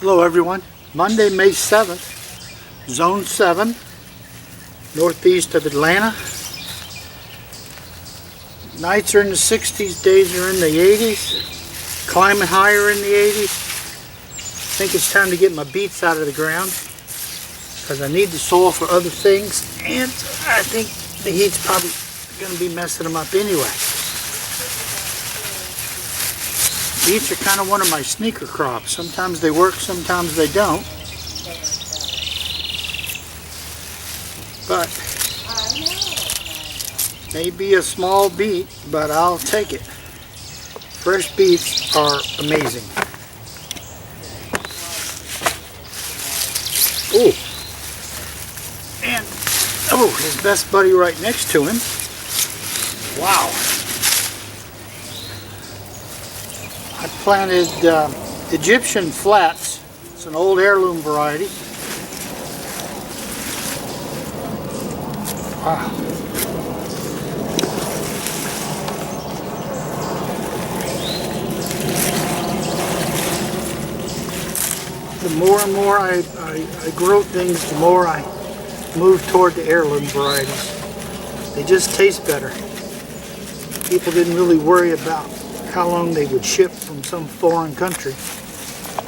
Hello everyone, Monday, May 7th, Zone 7, northeast of Atlanta. Nights are in the 60s, days are in the 80s, climbing higher in the 80s. I think it's time to get my beets out of the ground because I need the soil for other things, and I think the heat's probably going to be messing them up anyway. Beets are kind of one of my sneaker crops. Sometimes they work, sometimes they don't. But maybe a small beet, but I'll take it. Fresh beets are amazing. Ooh. And, oh, his best buddy right next to him. Wow. I planted Egyptian flats. It's an old heirloom variety. Wow. The more and more I grow things, the more I move toward the heirloom varieties. They just taste better. People didn't really worry about how long they would ship from some foreign country.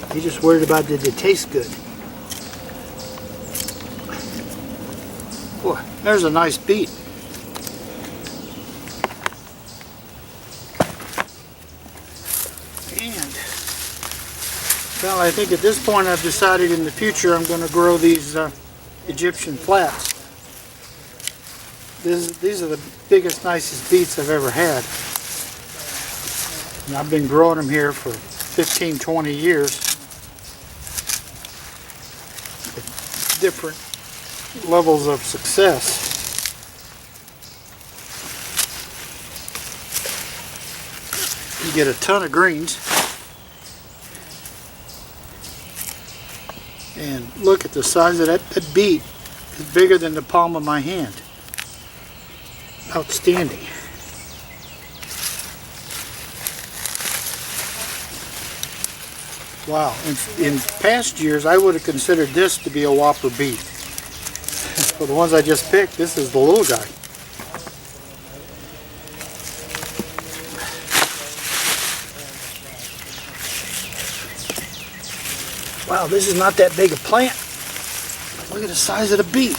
They just worried about did they taste good. Boy, there's a nice beet. And, well, I think at this point I've decided in the future I'm going to grow these Egyptian flats. These are the biggest, nicest beets I've ever had. And I've been growing them here for 15, 20 years. With different levels of success. You get a ton of greens. And look at the size of that beet. It's bigger than the palm of my hand. Outstanding. Wow, in past years I would have considered this to be a whopper beet. For the ones I just picked, this is the little guy. Wow, this is not that big a plant. Look at the size of the beet.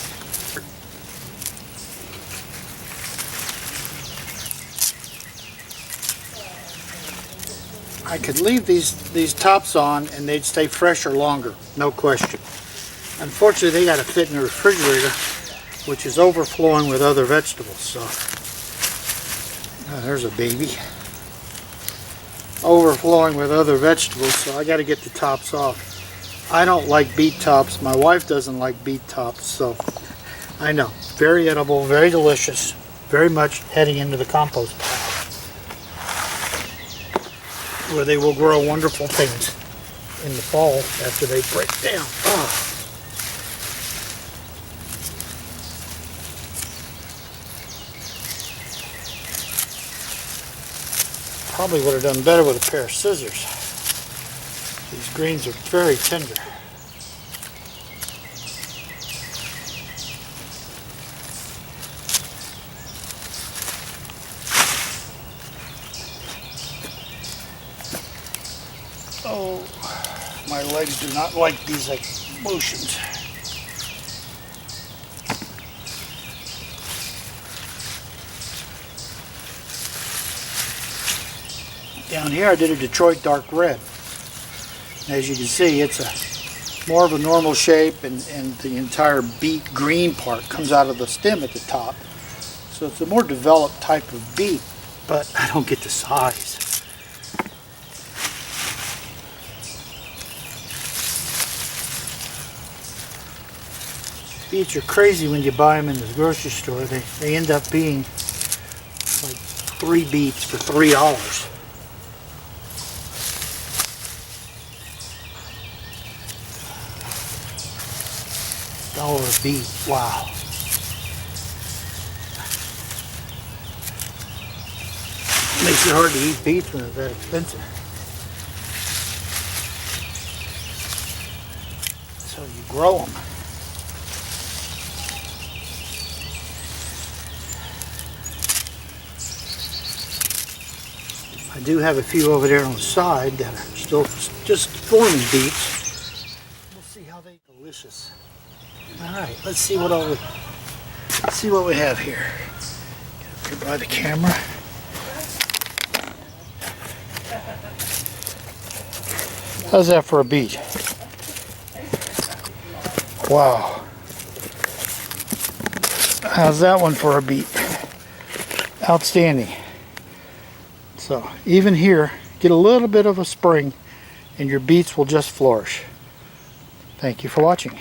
I could leave these tops on and they'd stay fresher longer, no question. Unfortunately, they got to fit in the refrigerator, which is overflowing with other vegetables. So, there's a baby. Overflowing with other vegetables, so I got to get the tops off. I don't like beet tops. My wife doesn't like beet tops, so I know. Very edible, very delicious, very much heading into the compost pile, where they will grow wonderful things in the fall after they break down. Oh. Probably would have done better with a pair of scissors. These greens are very tender. Oh, my legs do not like these motions. Down here I did a Detroit dark red. As you can see, it's more of a normal shape, and the entire beet green part comes out of the stem at the top. So it's a more developed type of beet, but I don't get the size. Beets are crazy when you buy them in the grocery store. They end up being like 3 beets for $3. $1 a beet. Wow. Makes it hard to eat beets when it's that expensive. So you grow them. I do have a few over there on the side that are still just forming beets. We'll see how they delicious. All right, let's see what we have here. Get up here by the camera. How's that for a beet? Wow. How's that one for a beet? Outstanding. So even here, get a little bit of a spring and your beets will just flourish. Thank you for watching.